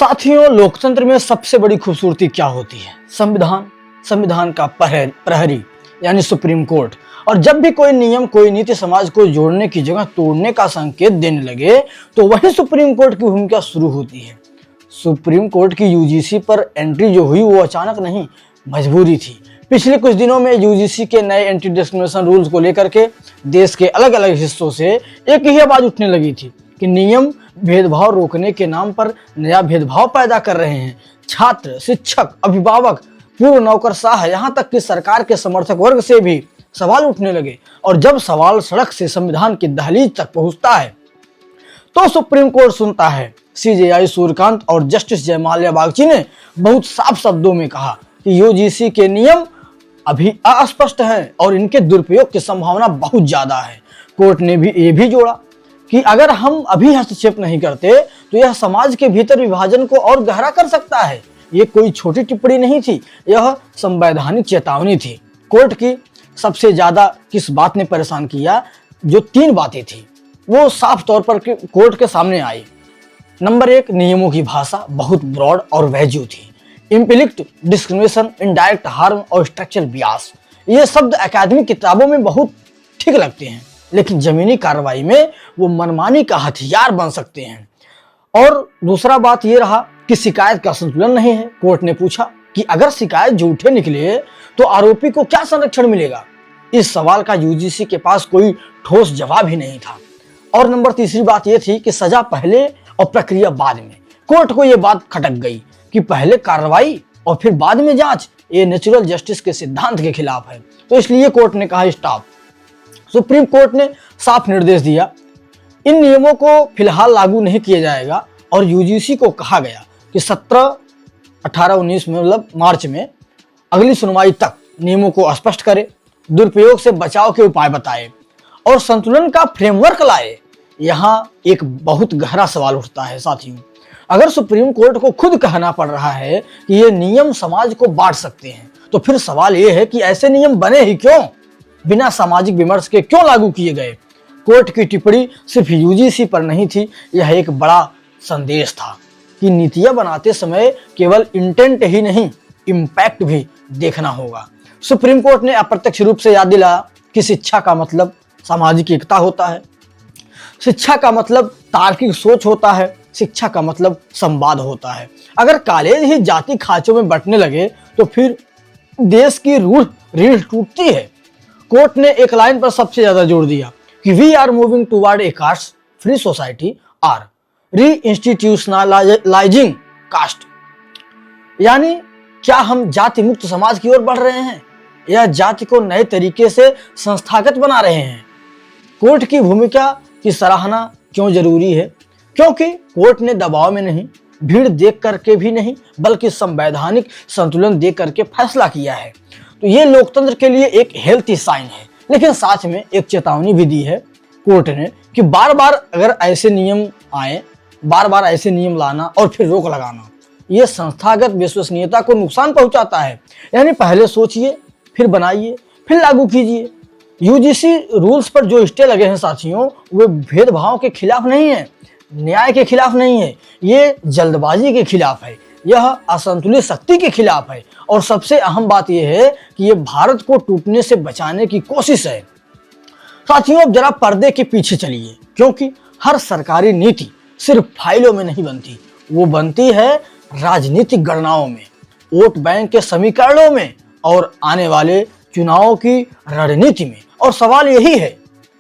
साथियों, लोकतंत्र में सबसे बड़ी खूबसूरती क्या होती है? संविधान, संविधान का प्रहरी यानी सुप्रीम कोर्ट। और जब भी कोई नियम, कोई नीति समाज को जोड़ने की जगह तोड़ने का संकेत देने लगे तो वही सुप्रीम कोर्ट की भूमिका शुरू होती है। सुप्रीम कोर्ट की यूजीसी पर एंट्री जो हुई वो अचानक नहीं, मजबूरी थी। पिछले कुछ दिनों में यूजीसी के नए एंटी डिस्क्रिमिनेशन रूल्स को लेकर के देश के अलग अलग हिस्सों से एक ही आवाज उठने लगी थी कि नियम भेदभाव रोकने के नाम पर नया भेदभाव पैदा कर रहे हैं। छात्र, शिक्षक, अभिभावक, पूर्व नौकरशाह, यहाँ तक कि सरकार के समर्थक वर्ग से भी सवाल उठने लगे। और जब सवाल सड़क से संविधान की दहलीज तक पहुंचता है तो सुप्रीम कोर्ट सुनता है। सीजेआई सूर्यकांत और जस्टिस जयमाल्या बागची ने बहुत साफ शब्दों में कहा कि यूजीसी के नियम अभी अस्पष्ट हैं और इनके दुरुपयोग की संभावना बहुत ज्यादा है। कोर्ट ने भी ये भी जोड़ा कि अगर हम अभी हस्तक्षेप नहीं करते तो यह समाज के भीतर विभाजन को और गहरा कर सकता है। ये कोई छोटी टिप्पणी नहीं थी, यह संवैधानिक चेतावनी थी। कोर्ट की सबसे ज्यादा किस बात ने परेशान किया? जो 3 बातें थी वो साफ तौर पर कोर्ट के सामने आई। नंबर 1, नियमों की भाषा बहुत ब्रॉड और वैज्यू थी। इम्प्लिसिट डिस्क्रिमिनेशन, इनडायरेक्ट हार्म और स्ट्रक्चरल बियास, ये शब्द एकेडमिक किताबों में बहुत ठीक लगते हैं, लेकिन जमीनी कार्रवाई में वो मनमानी का हथियार बन सकते हैं। और दूसरा बात ये रहा कि शिकायत का संतुलन नहीं है। कोर्ट ने पूछा कि अगर शिकायत झूठे निकले तो आरोपी को क्या संरक्षण मिलेगा? इस सवाल का यूजीसी के पास कोई ठोस जवाब ही नहीं था। और नंबर तीसरी बात यह थी कि सजा पहले और प्रक्रिया बाद में। कोर्ट को यह बात खटक गई कि पहले कार्रवाई और फिर बाद में जांच, ये नेचुरल जस्टिस के सिद्धांत के खिलाफ है। तो इसलिए कोर्ट ने कहा स्टॉप। सुप्रीम कोर्ट ने साफ निर्देश दिया, इन नियमों को फिलहाल लागू नहीं किया जाएगा। और यूजीसी को कहा गया कि 17, 18, 19 में मतलब मार्च में अगली सुनवाई तक नियमों को स्पष्ट करे, दुरुपयोग से बचाव के उपाय बताए और संतुलन का फ्रेमवर्क लाए। यहाँ एक बहुत गहरा सवाल उठता है साथियों, अगर सुप्रीम कोर्ट को खुद कहना पड़ रहा है कि ये नियम समाज को बांट सकते हैं तो फिर सवाल ये है कि ऐसे नियम बने ही क्यों? बिना सामाजिक विमर्श के क्यों लागू किए गए? कोर्ट की टिप्पणी सिर्फ यूजीसी पर नहीं थी, यह एक बड़ा संदेश था कि नीतियां बनाते समय केवल इंटेंट ही नहीं, इम्पैक्ट भी देखना होगा। सुप्रीम कोर्ट ने अप्रत्यक्ष रूप से याद दिलाया कि शिक्षा का मतलब सामाजिक एकता होता है, शिक्षा का मतलब तार्किक सोच होता है, शिक्षा का मतलब संवाद होता है। अगर कॉलेज ही जाति खांचों में बंटने लगे तो फिर देश की रीढ़ टूटती है। कोर्ट ने एक लाइन पर सबसे ज्यादा जोर दिया कि we are moving toward a caste free society or reinstitutionalising cast, यानी क्या हम जाति मुक्त समाज की ओर बढ़ रहे हैं या जाति को नए तरीके से संस्थागत बना रहे हैं? कोर्ट की भूमिका की सराहना क्यों जरूरी है? क्योंकि कोर्ट ने दबाव में नहीं, भीड़ देख करके भी नहीं, बल्कि संवैधानिक संतुलन देख करके फैसला किया है। तो ये लोकतंत्र के लिए एक हेल्थी साइन है, लेकिन साथ में एक चेतावनी भी दी है कोर्ट ने कि बार बार अगर ऐसे नियम आए, बार बार ऐसे नियम लाना और फिर रोक लगाना, ये संस्थागत विश्वसनीयता को नुकसान पहुंचाता है। यानी पहले सोचिए, फिर बनाइए, फिर लागू कीजिए। यूजीसी रूल्स पर जो स्टे लगे हैं साथियों, वे भेदभाव के खिलाफ नहीं है, न्याय के खिलाफ नहीं है, ये जल्दबाजी के खिलाफ है, यह असंतुलित शक्ति के खिलाफ है। और सबसे अहम बात यह है कि यह भारत को टूटने से बचाने की कोशिश है। साथियों, अब जरा पर्दे के पीछे चलिए, क्योंकि हर सरकारी नीति सिर्फ फाइलों में नहीं बनती, वो बनती है राजनीतिक गणनाओं में, वोट बैंक के समीकरणों में और आने वाले चुनावों की रणनीति में। और सवाल यही है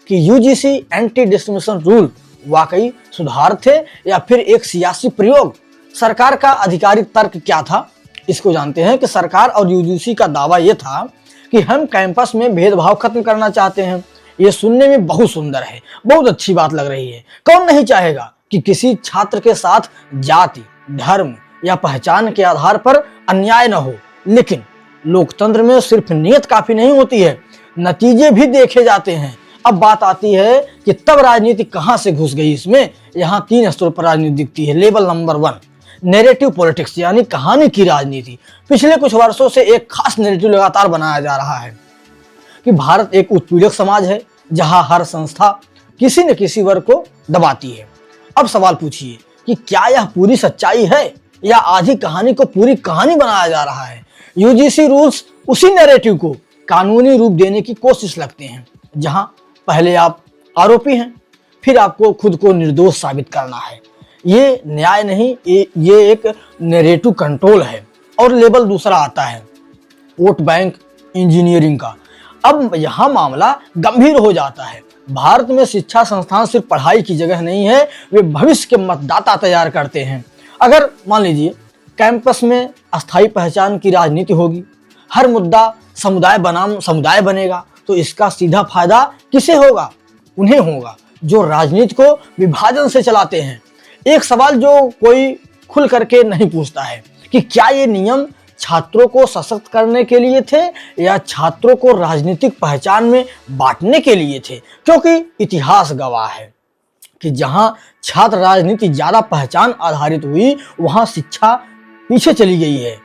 कि यूजीसी एंटी डिस्क्रिमिनेशन रूल वाकई सुधार थे या फिर एक सियासी प्रयोग? सरकार का आधिकारिक तर्क क्या था, इसको जानते हैं कि सरकार और यूजीसी का दावा यह था कि हम कैंपस में भेदभाव खत्म करना चाहते हैं। ये सुनने में बहुत सुंदर है, बहुत अच्छी बात लग रही है। कौन नहीं चाहेगा कि किसी छात्र के साथ जाति, धर्म या पहचान के आधार पर अन्याय न हो? लेकिन लोकतंत्र में सिर्फ नियत काफी नहीं होती है, नतीजे भी देखे जाते हैं। अब बात आती है कि तब राजनीति कहां से घुस गई इसमें। यहाँ 3 स्तरों पर राजनीति दिखती है। लेवल नंबर 1, नैरेटिव पॉलिटिक्स यानी कहानी की राजनीति। पिछले कुछ वर्षों से एक खास नैरेटिव लगातार बनाया जा रहा है कि भारत एक उत्पीड़क समाज है जहां हर संस्था किसी न किसी वर्ग को दबाती है। अब सवाल पूछिए कि क्या यह पूरी सच्चाई है या आधी कहानी को पूरी कहानी बनाया जा रहा है। यूजीसी रूल्स उसी नैरेटिव को कानूनी रूप देने की कोशिश लगते हैं, जहां पहले आप आरोपी हैं, फिर आपको खुद को निर्दोष साबित करना है। ये न्याय नहीं, ये एक नैरेटिव कंट्रोल है। और लेवल दूसरा आता है वोट बैंक इंजीनियरिंग का। अब यहाँ मामला गंभीर हो जाता है। भारत में शिक्षा संस्थान सिर्फ पढ़ाई की जगह नहीं है, वे भविष्य के मतदाता तैयार करते हैं। अगर मान लीजिए कैंपस में अस्थायी पहचान की राजनीति होगी, हर मुद्दा समुदाय बनाम समुदाय बनेगा, तो इसका सीधा फायदा किसे होगा? उन्हें होगा जो राजनीति को विभाजन से चलाते हैं। एक सवाल जो कोई खुल करके नहीं पूछता है कि क्या ये नियम छात्रों को सशक्त करने के लिए थे या छात्रों को राजनीतिक पहचान में बांटने के लिए थे? क्योंकि इतिहास गवाह है कि जहां छात्र राजनीति ज्यादा पहचान आधारित हुई, वहां शिक्षा पीछे चली गई है।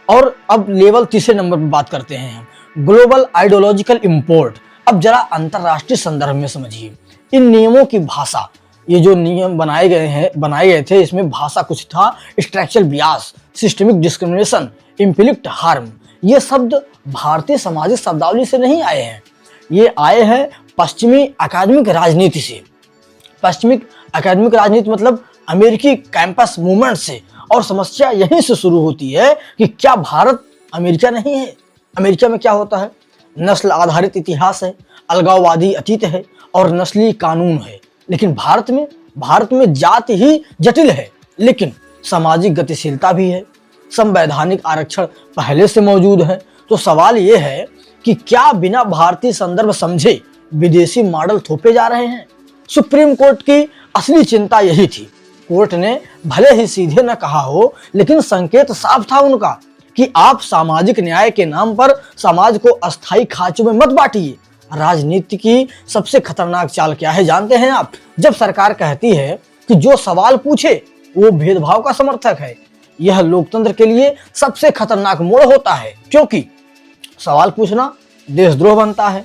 और अब लेवल तीसरे नंबर पर बात करते हैं हम, ग्लोबल आइडियोलॉजिकल इंपोर्ट। अब जरा अंतरराष्ट्रीय संदर्भ में समझिए इन नियमों की भाषा। ये जो नियम बनाए गए थे, इसमें भाषा कुछ था structural bias, systemic discrimination, implicit harm. ये शब्द भारतीय सामाजिक शब्दावली से नहीं आए हैं, ये आए हैं पश्चिमी अकादमिक राजनीति से। पश्चिमी अकादमिक राजनीति मतलब अमेरिकी कैंपस मूवमेंट से। और समस्या यहीं से शुरू होती है कि क्या भारत अमेरिका नहीं है? अमेरिका में क्या होता है? नस्ल आधारित इतिहास है, अलगाववादी अतीत है और नस्ली कानून है। लेकिन भारत में जाति ही जटिल है, लेकिन सामाजिक गतिशीलता भी है, संवैधानिक आरक्षण पहले से मौजूद है। तो सवाल यह है कि क्या बिना भारतीय संदर्भ समझे विदेशी मॉडल थोपे जा रहे हैं? सुप्रीम कोर्ट की असली चिंता यही थी। कोर्ट ने भले ही सीधे न कहा हो, लेकिन संकेत साफ था उनका कि आप सामाजिक न्याय के नाम पर समाज को अस्थायी खांचों में मत बांटिए। राजनीति की सबसे खतरनाक चाल क्या है जानते हैं आप? जब सरकार कहती है कि जो सवाल पूछे वो भेदभाव का समर्थक है। यह लोकतंत्र के लिए सबसे खतरनाक मोड़ होता है, क्योंकि सवाल पूछना देशद्रोह बनता है,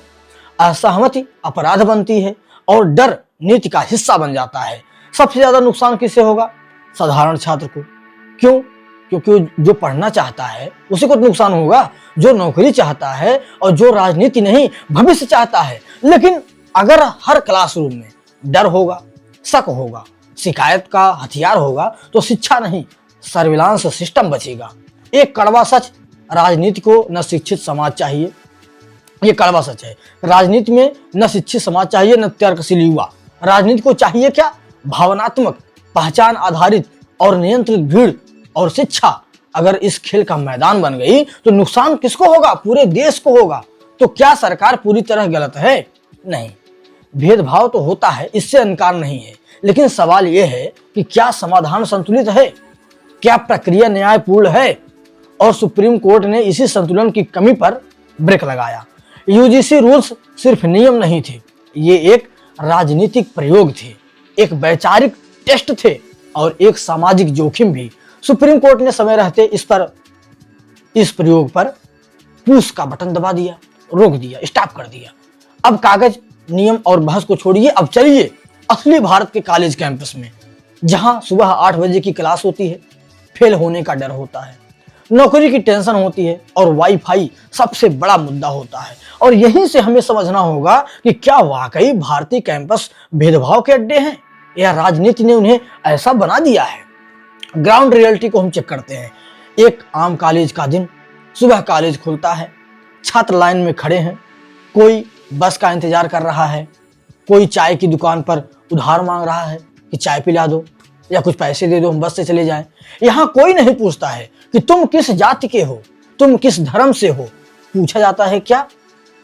असहमति अपराध बनती है और डर नीति का हिस्सा बन जाता है। सबसे ज्यादा नुकसान किससे होगा? साधारण छात्र को। क्यों? क्योंकि जो पढ़ना चाहता है उसी को नुकसान होगा, जो नौकरी चाहता है और जो राजनीति नहीं भविष्य चाहता है। लेकिन अगर हर क्लासरूम में डर होगा, शक होगा, शिकायत का हथियार होगा, तो शिक्षा नहीं सर्विलांस सिस्टम बचेगा। एक कड़वा सच, राजनीति को न शिक्षित समाज चाहिए। ये कड़वा सच है। राजनीति में न शिक्षित समाज चाहिए, न तर्कशील युवा। राजनीति को चाहिए क्या? भावनात्मक, पहचान आधारित और नियंत्रित भीड़। और शिक्षा अगर इस खेल का मैदान बन गई तो नुकसान किसको होगा? पूरे देश को होगा। तो क्या सरकार पूरी तरह गलत है? नहीं, भेदभाव तो होता है, इससे इनकार नहीं है। लेकिन सवाल यह है कि क्या समाधान संतुलित है? क्या प्रक्रिया न्यायपूर्ण है? और सुप्रीम कोर्ट ने इसी संतुलन की कमी पर ब्रेक लगाया। यूजीसी रूल्स सिर्फ नियम नहीं थे, ये एक राजनीतिक प्रयोग थे, एक वैचारिक टेस्ट थे और एक सामाजिक जोखिम भी। सुप्रीम कोर्ट ने समय रहते इस प्रयोग पर पुश का बटन दबा दिया, रोक दिया, स्टॉप कर दिया। अब कागज, नियम और बहस को छोड़िए, अब चलिए असली भारत के कॉलेज कैंपस में, जहां सुबह 8 बजे की क्लास होती है, फेल होने का डर होता है, नौकरी की टेंशन होती है और वाईफाई सबसे बड़ा मुद्दा होता है। और यहीं से हमें समझना होगा कि क्या वाकई भारतीय कैंपस भेदभाव के अड्डे हैं या राजनीति ने उन्हें ऐसा बना दिया है। ग्राउंड रियलिटी को हम चेक करते हैं। एक आम कॉलेज का दिन, सुबह कॉलेज खुलता है, छात्र लाइन में खड़े हैं, कोई बस का इंतजार कर रहा है, कोई चाय की दुकान पर उधार मांग रहा है कि चाय पिला दो या कुछ पैसे दे दो, हम बस से चले जाएं। यहाँ कोई नहीं पूछता है कि तुम किस जाति के हो, तुम किस धर्म से हो। पूछा जाता है क्या?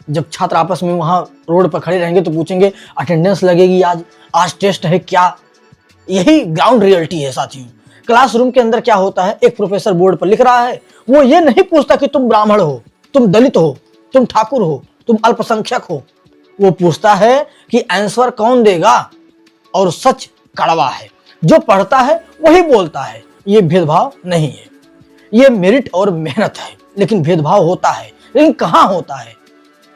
जब छात्र आपस में वहां रोड पर खड़े रहेंगे तो पूछेंगे अटेंडेंस लगेगी आज टेस्ट है क्या? यही ग्राउंड रियलिटी है साथियों। क्लासरूम के अंदर क्या होता है? एक प्रोफेसर बोर्ड पर लिख रहा है, वो ये नहीं पूछता कि तुम ब्राह्मण हो, तुम दलित हो, तुम ठाकुर हो, तुम अल्पसंख्यक हो। वो पूछता है कि आंसर कौन देगा। और सच कड़वा है, जो पढ़ता है वही बोलता है। ये भेदभाव नहीं है, ये मेरिट और मेहनत है। लेकिन भेदभाव होता है, लेकिन कहाँ होता है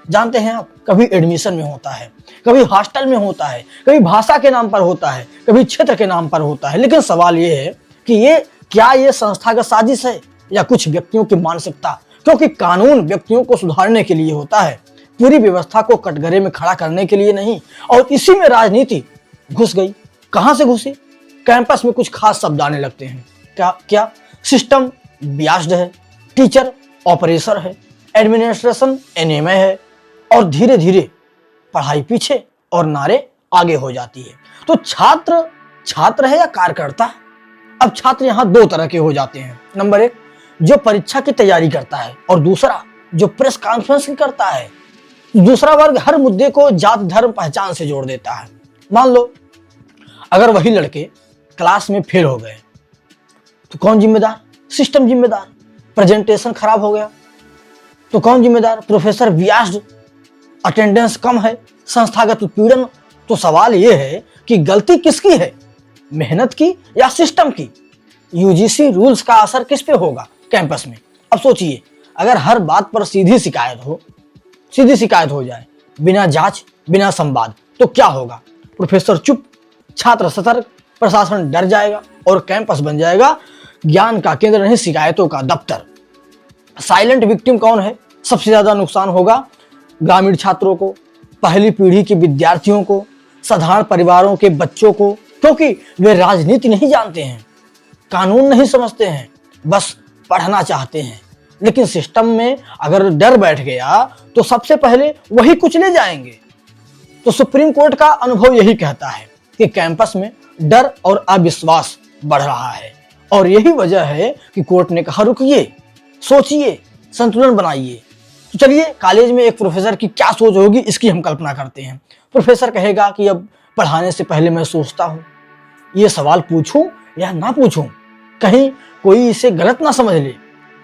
जानते हैं आप? कभी एडमिशन में होता है, कभी हॉस्टल में होता है, कभी भाषा के नाम पर होता है, कभी क्षेत्र के नाम पर होता है। लेकिन सवाल ये है कि ये क्या ये संस्थागत साजिश है या कुछ व्यक्तियों की मानसिकता? क्योंकि कानून व्यक्तियों को सुधारने के लिए होता है, पूरी व्यवस्था को कटघरे में खड़ा करने के लिए नहीं। और इसी में राजनीति घुस गई। कहां से घुसी? कैंपस में कुछ खास शब्द आने लगते हैं। क्या क्या? सिस्टम बियास्ड है, टीचर ऑपरेसर है, एडमिनिस्ट्रेशन एनेमे है, और धीरे धीरे पढ़ाई पीछे और नारे आगे हो जाती है। तो छात्र छात्र है या कार्यकर्ता? अब छात्र यहाँ दो तरह के हो जाते हैं। नंबर एक, जो परीक्षा की तैयारी करता है, और दूसरा जो प्रेस कॉन्फ्रेंस करता है। दूसरा वर्ग हर मुद्दे को जात धर्म पहचान से जोड़ देता है। मान लो अगर वही लड़के क्लास में फेल हो गए तो कौन जिम्मेदार? सिस्टम जिम्मेदार। प्रेजेंटेशन खराब हो गया तो कौन जिम्मेदार? प्रोफेसर बियास्ड। अटेंडेंस कम है, संस्थागत उत्पीड़न। तो सवाल यह है कि गलती किसकी है, मेहनत की या सिस्टम की? यूजीसी रूल्स का असर किस पे होगा कैंपस में? अब सोचिए, अगर हर बात पर सीधी शिकायत हो जाए, बिना जांच बिना संवाद, तो क्या होगा? प्रोफेसर चुप, छात्र सतर्क, प्रशासन डर जाएगा और कैंपस बन जाएगा ज्ञान का केंद्र नहीं, शिकायतों का दफ्तर। साइलेंट विक्टिम कौन है? सबसे ज्यादा नुकसान होगा ग्रामीण छात्रों को, पहली पीढ़ी के विद्यार्थियों को, साधारण परिवारों के बच्चों को, क्योंकि वे राजनीति नहीं जानते हैं, कानून नहीं समझते हैं, बस पढ़ना चाहते हैं। लेकिन सिस्टम में अगर डर बैठ गया तो सबसे पहले वही कुचले जाएंगे। तो सुप्रीम कोर्ट का अनुभव यही कहता है कि कैंपस में डर और अविश्वास बढ़ रहा है, और यही वजह है कि कोर्ट ने कहा रुकिए, सोचिए, संतुलन बनाइए। तो चलिए, कॉलेज में एक प्रोफेसर की क्या सोच होगी इसकी हम कल्पना करते हैं। प्रोफेसर कहेगा कि अब पढ़ाने से पहले मैं सोचता हूँ, ये सवाल पूछूं या ना पूछूं, कहीं कोई इसे गलत ना समझ ले।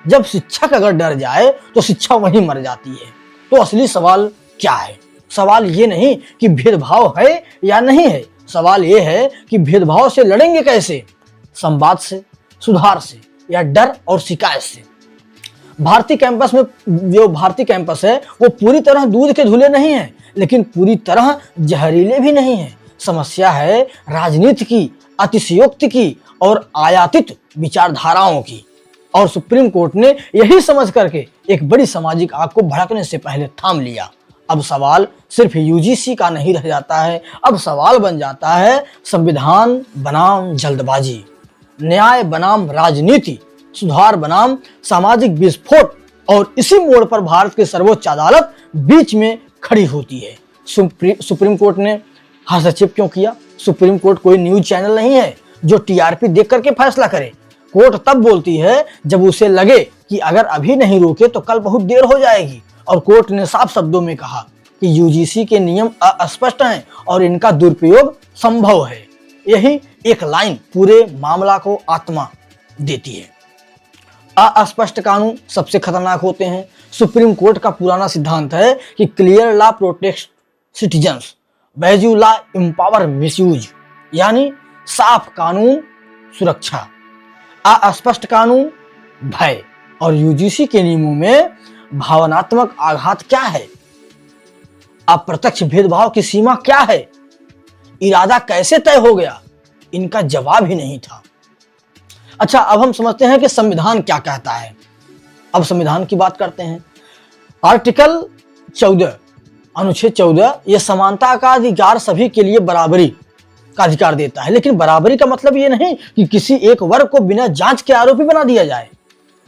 जब शिक्षक अगर डर जाए तो शिक्षा वहीं मर जाती है। तो असली सवाल क्या है? सवाल ये नहीं कि भेदभाव है या नहीं है, सवाल ये है कि भेदभाव से लड़ेंगे कैसे? संवाद से, सुधार से, या डर और शिकायत से? भारतीय कैंपस है वो पूरी तरह दूध के धुले नहीं है, लेकिन पूरी तरह जहरीले भी नहीं है। समस्या है राजनीति की, अतिशयोक्ति की और आयातित विचारधाराओं की। और सुप्रीम कोर्ट ने यही समझ करके एक बड़ी सामाजिक आग को भड़कने से पहले थाम लिया। अब सवाल सिर्फ यूजीसी का नहीं रह जाता है, अब सवाल बन जाता है संविधान बनाम जल्दबाजी, न्याय बनाम राजनीति, सुधार बनाम सामाजिक विस्फोट। और इसी मोड़ पर भारत की सर्वोच्च अदालत बीच में खड़ी होती है। सुप्रीम कोर्ट ने हस्तक्षेप क्यों किया? सुप्रीम कोर्ट कोई न्यूज चैनल नहीं है जो टीआरपी देख करके फैसला करे। कोर्ट तब बोलती है जब उसे लगे कि अगर अभी नहीं रोके तो कल बहुत देर हो जाएगी। और कोर्ट ने साफ शब्दों में कहा कि यूजीसी के नियम अस्पष्ट हैं और इनका दुरुपयोग संभव है। यही एक लाइन पूरे मामला को आत्मा देती है। अस्पष्ट कानून सबसे खतरनाक होते हैं। सुप्रीम कोर्ट का पुराना सिद्धांत है कि clear law protect citizens, value law empower misuse, यानी साफ कानून सुरक्षा, अस्पष्ट कानून भय। और यूजीसी के नियमों में भावनात्मक आघात क्या है? अप्रत्यक्ष भेदभाव की सीमा क्या है? इरादा कैसे तय हो गया? इनका जवाब ही नहीं था। अच्छा, अब हम समझते हैं कि संविधान क्या कहता है। अब संविधान की बात करते हैं। आर्टिकल 14, अनुच्छेद 14, यह समानता का अधिकार, सभी के लिए बराबरी का अधिकार देता है। लेकिन बराबरी का मतलब ये नहीं कि किसी एक वर्ग को बिना जांच के आरोपी बना दिया जाए।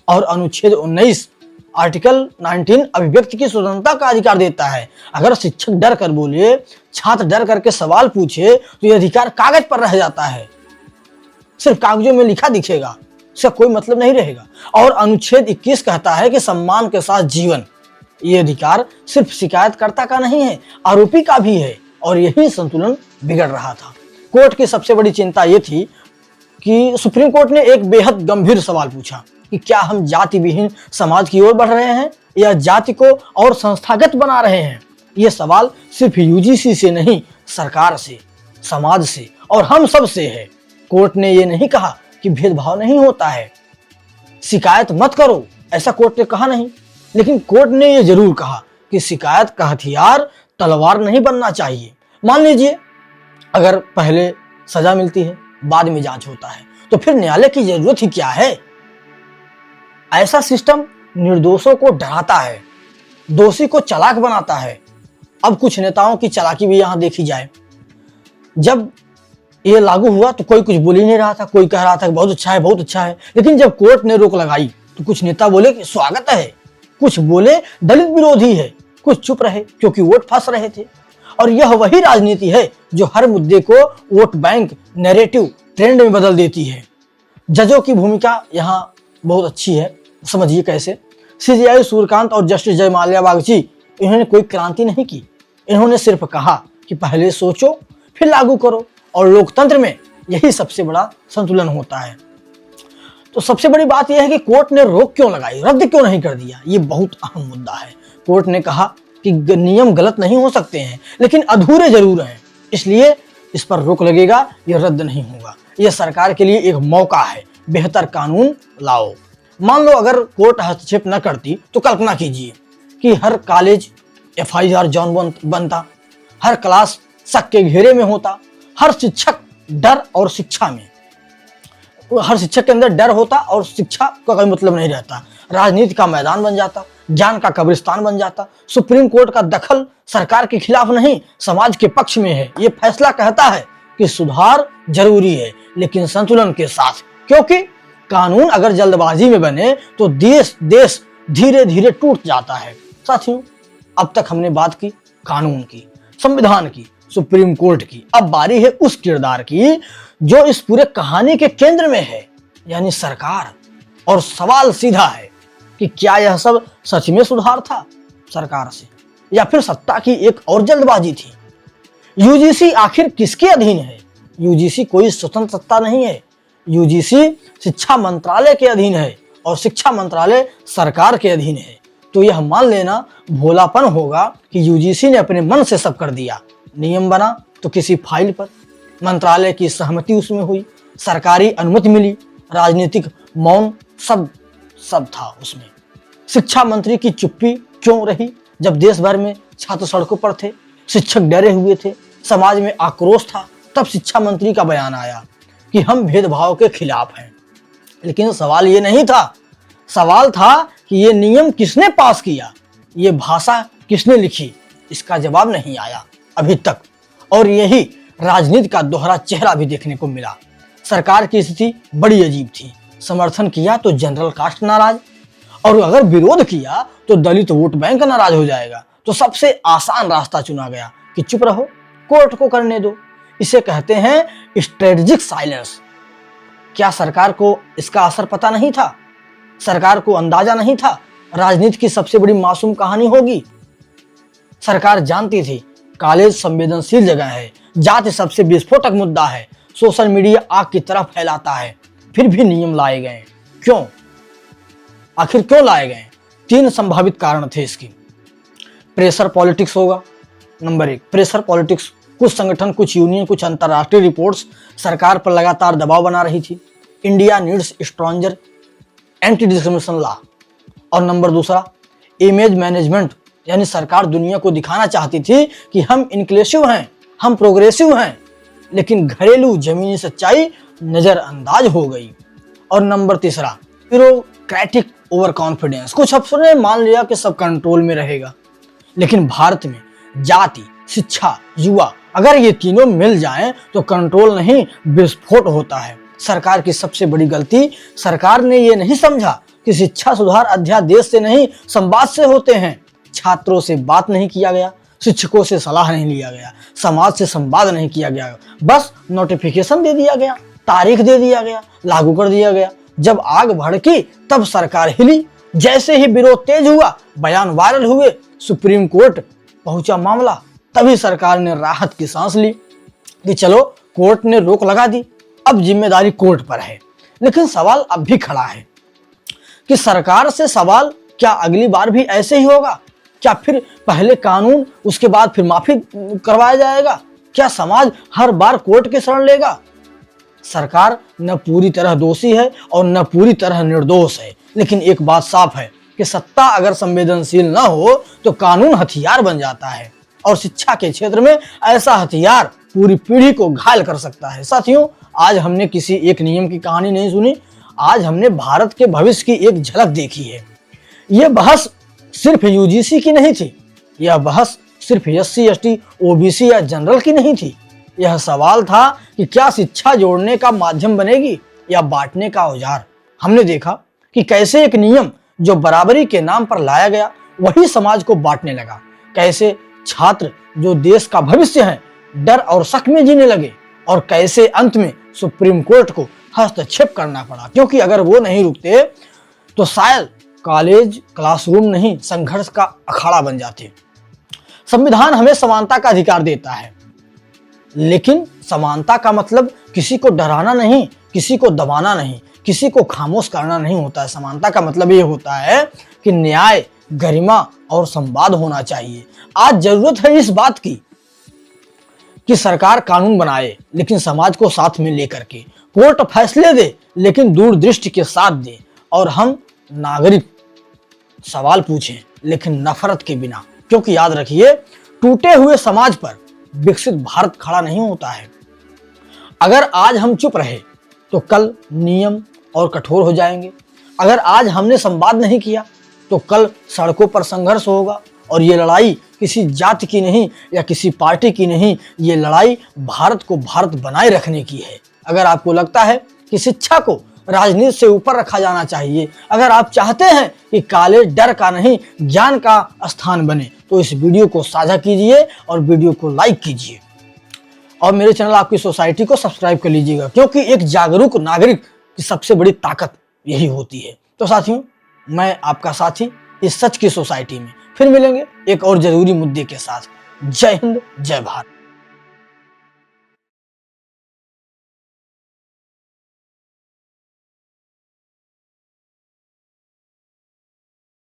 और अनुच्छेद 19, आर्टिकल 19, अभिव्यक्ति की स्वतंत्रता का अधिकार देता है। अगर शिक्षक डर कर बोले, छात्र डर करके सवाल पूछे, तो यह अधिकार कागज पर रह जाता है, सिर्फ कागजों में लिखा दिखेगा, इसका कोई मतलब नहीं रहेगा। और अनुच्छेद 21 कहता है कि सम्मान के साथ जीवन। ये अधिकार सिर्फ शिकायतकर्ता का नहीं है, आरोपी का भी है। और यही संतुलन बिगड़ रहा था। कोर्ट की सबसे बड़ी चिंता ये थी कि सुप्रीम कोर्ट ने एक बेहद गंभीर सवाल पूछा कि क्या हम जाति विहीन समाज की ओर बढ़ रहे हैं या जाति को और संस्थागत बना रहे हैं? ये सवाल सिर्फ यूजीसी से नहीं, सरकार से, समाज से और हम सब से है। कोर्ट ने ये नहीं कहा कि भेदभाव नहीं होता है, शिकायत मत करो, ऐसा कोर्ट ने कहा नहीं। लेकिन कोर्ट ने ये जरूर कहा कि शिकायत का हथियार तलवार नहीं बनना चाहिए। मान लीजिए अगर पहले सजा मिलती है, बाद में जांच होता है, तो फिर न्यायालय की जरूरत ही क्या है? ऐसा सिस्टम निर्दोषों को डराता है, दोषी को चालाक बनाता है। अब कुछ नेताओं की चालाकी भी यहां देखी जाए। जब ये लागू हुआ तो कोई कुछ बोल ही नहीं रहा था, कोई कह रहा था कि बहुत अच्छा है, बहुत अच्छा है। लेकिन जब कोर्ट ने रोक लगाई तो कुछ नेता बोले कि स्वागत है, कुछ बोले दलित विरोधी है, कुछ चुप रहे क्योंकि वोट फंस रहे थे। और यह वही राजनीति है जो हर मुद्दे को वोट बैंक नैरेटिव ट्रेंड में बदल देती है। जजों की भूमिका यहाँ बहुत अच्छी है, समझिए कैसे। सीजेआई सूर्यकांत और जस्टिस जयमाल्या बागची, इन्होंने कोई क्रांति नहीं की। इन्होंने सिर्फ कहा कि पहले सोचो फिर लागू करो, और लोकतंत्र में यही सबसे बड़ा संतुलन होता है। तो सबसे बड़ी बात यह है कि कोर्ट ने रोक क्यों लगाई, रद्द क्यों नहीं कर दिया? ये बहुत अहम मुद्दा है। कोर्ट ने कहा कि नियम गलत नहीं हो सकते हैं लेकिन अधूरे जरूर हैं, इसलिए इस पर रोक लगेगा, यह रद्द नहीं होगा। यह सरकार के लिए एक मौका है, बेहतर कानून लाओ। मान लो अगर कोर्ट हस्तक्षेप न करती तो कल्पना कीजिए कि हर कॉलेज FIR जोन बनता, हर क्लास शक के घेरे में होता, हर शिक्षक डर और शिक्षा में, हर शिक्षक के अंदर डर होता और शिक्षा का कोई मतलब नहीं रहता, राजनीति का मैदान बन जाता, ज्ञान का कब्रिस्तान बन जाता। सुप्रीम कोर्ट का दखल सरकार के खिलाफ नहीं, समाज के पक्ष में है। ये फैसला कहता है कि सुधार जरूरी है लेकिन संतुलन के साथ, क्योंकि कानून अगर जल्दबाजी में बने तो देश धीरे धीरे टूट जाता है। साथियों, अब तक हमने बात की कानून की, संविधान की, सुप्रीम कोर्ट की। अब बारी है उस किरदार की जो इस पूरे कहानी के केंद्र में है, यानी सरकार। और सवाल सीधा है कि क्या यह सब सच में सुधार था सरकार से, या फिर सत्ता की एक और जल्दबाजी थी? यूजीसी आखिर किसके अधीन है? यूजीसी कोई स्वतंत्र सत्ता नहीं है। यूजीसी शिक्षा मंत्रालय के अधीन है और शिक्षा मंत्रालय सरकार के अधीन है। तो यह मान लेना भोलापन होगा कि यूजीसी ने अपने मन से सब कर दिया। नियम बना तो किसी फाइल पर, मंत्रालय की सहमति उसमें हुई, सरकारी अनुमति मिली, राजनीतिक मौन सब था उसमें। शिक्षा मंत्री की चुप्पी क्यों रही जब देश भर में छात्र सड़कों पर थे, शिक्षक डरे हुए थे, समाज में आक्रोश था? तब शिक्षा मंत्री का बयान आया कि हम भेदभाव के खिलाफ हैं। लेकिन सवाल ये नहीं था, सवाल था कि ये नियम किसने पास किया, ये भाषा किसने लिखी? इसका जवाब नहीं आया अभी तक। और यही राजनीति का दोहरा चेहरा भी देखने को मिला। सरकार की स्थिति बड़ी अजीब थी। समर्थन किया तो जनरल कास्ट नाराज, और अगर विरोध किया तो दलित वोट बैंक नाराज हो जाएगा। तो सबसे आसान रास्ता चुना गया कि चुप रहो, कोर्ट को करने दो। इसे कहते हैं स्ट्रेटेजिक साइलेंस। क्या सरकार को इसका असर पता नहीं था? सरकार को अंदाजा नहीं था राजनीति की सबसे बड़ी मासूम कहानी होगी? सरकार जानती थी कॉलेज संवेदनशील जगह है, जाति सबसे विस्फोटक मुद्दा है, सोशल मीडिया आग की तरह फैलाता है, फिर भी नियम लाए गए। क्यों? आखिर क्यों लाए गए? 3 संभावित कारण थे इसकी। प्रेशर पॉलिटिक्स होगा, नंबर 1 प्रेशर पॉलिटिक्स। कुछ संगठन, कुछ यूनियन, कुछ अंतरराष्ट्रीय रिपोर्ट्स सरकार पर लगातार दबाव बना रही थी। India needs stronger anti discrimination law. और नंबर 2 इमेज मैनेजमेंट, यानी सरकार दुनिया को दिखाना चाहती थी कि हम इंक्लूसिव हैं, हम प्रोग्रेसिव हैं, लेकिन घरेलू जमीनी सच्चाई नजरअंदाज हो गई। और नंबर 3 ब्यूरोक्रेटिक ओवर कॉन्फिडेंस। कुछ अफसरों ने मान लिया कि सब कंट्रोल में रहेगा, लेकिन भारत में जाति, शिक्षा, युवा, अगर ये तीनों मिल जाएं तो कंट्रोल नहीं विस्फोट होता है। सरकार की सबसे बड़ी गलती, सरकार ने ये नहीं समझा कि शिक्षा सुधार अध्यादेश से नहीं संवाद से होते हैं। छात्रों से बात नहीं किया गया, शिक्षकों से सलाह नहीं लिया गया, समाज से संवाद नहीं किया गया, बस नोटिफिकेशन दे दिया गया, तारीख दे दिया गया, लागू कर दिया गया। जब आग भड़की तब सरकार हिली। जैसे ही विरोध तेज हुआ, बयान वायरल हुए, सुप्रीम कोर्ट पहुंचा मामला, तभी सरकार ने राहत की सांस ली कि चलो कोर्ट ने रोक लगा दी, अब जिम्मेदारी कोर्ट पर है। लेकिन सवाल अब भी खड़ा है कि सरकार से सवाल, क्या अगली बार भी ऐसे ही होगा? क्या फिर पहले कानून, उसके बाद फिर माफी करवाया जाएगा? क्या समाज हर बार कोर्ट की शरण लेगा? सरकार न पूरी तरह दोषी है और न पूरी तरह निर्दोष है, लेकिन एक बात साफ है कि सत्ता अगर संवेदनशील न हो तो कानून हथियार बन जाता है, और शिक्षा के क्षेत्र में ऐसा हथियार पूरी पीढ़ी को घायल कर सकता है। साथियों, आज हमने किसी एक नियम की कहानी नहीं सुनी, आज हमने भारत के भविष्य की एक झलक देखी है। यह बहस सिर्फ यूजीसी की नहीं थी, यह बहस सिर्फ एससी, एसटी, ओबीसी या जनरल की नहीं थी। यह सवाल था कि क्या शिक्षा जोड़ने का माध्यम बनेगी या बांटने का औजार। हमने देखा कि कैसे एक नियम जो बराबरी के नाम पर लाया गया वही समाज को बांटने लगा। कैसे छात्र जो देश का भविष्य है डर और शक में जीने लगे, और कैसे अंत में सुप्रीम कोर्ट को हस्तक्षेप करना पड़ा, क्योंकि अगर वो नहीं रुकते तो शायद कॉलेज क्लासरूम नहीं संघर्ष का अखाड़ा बन जाते। संविधान हमें समानता का अधिकार देता है, लेकिन समानता का मतलब किसी को डराना नहीं, किसी को दबाना नहीं, किसी को खामोश करना नहीं होता है। समानता का मतलब ये होता है कि न्याय, गरिमा और संवाद होना चाहिए। आज जरूरत है इस बात की कि सरकार कानून बनाए लेकिन समाज को साथ में लेकर के, कोर्ट फैसले दे लेकिन दूरदृष्टि के साथ दे, और हम नागरिक सवाल पूछें लेकिन नफरत के बिना। क्योंकि याद रखिए, टूटे हुए समाज पर विकसित भारत खड़ा नहीं होता है। अगर आज हम चुप रहे तो कल नियम और कठोर हो जाएंगे। अगर आज हमने संवाद नहीं किया तो कल सड़कों पर संघर्ष होगा। और ये लड़ाई किसी जाति की नहीं या किसी पार्टी की नहीं, ये लड़ाई भारत को भारत बनाए रखने की है। अगर आपको लगता है कि शिक्षा को राजनीति से ऊपर रखा जाना चाहिए, अगर आप चाहते हैं कि कॉलेज डर का नहीं ज्ञान का स्थान बने, तो इस वीडियो को साझा कीजिए और वीडियो को लाइक कीजिए, और मेरे चैनल आपकी सोसाइटी को सब्सक्राइब कर लीजिएगा, क्योंकि एक जागरूक नागरिक की सबसे बड़ी ताकत यही होती है। तो साथियों, मैं आपका साथी इस सच की सोसाइटी में फिर मिलेंगे एक और जरूरी मुद्दे के साथ। जय हिंद, जय भारत।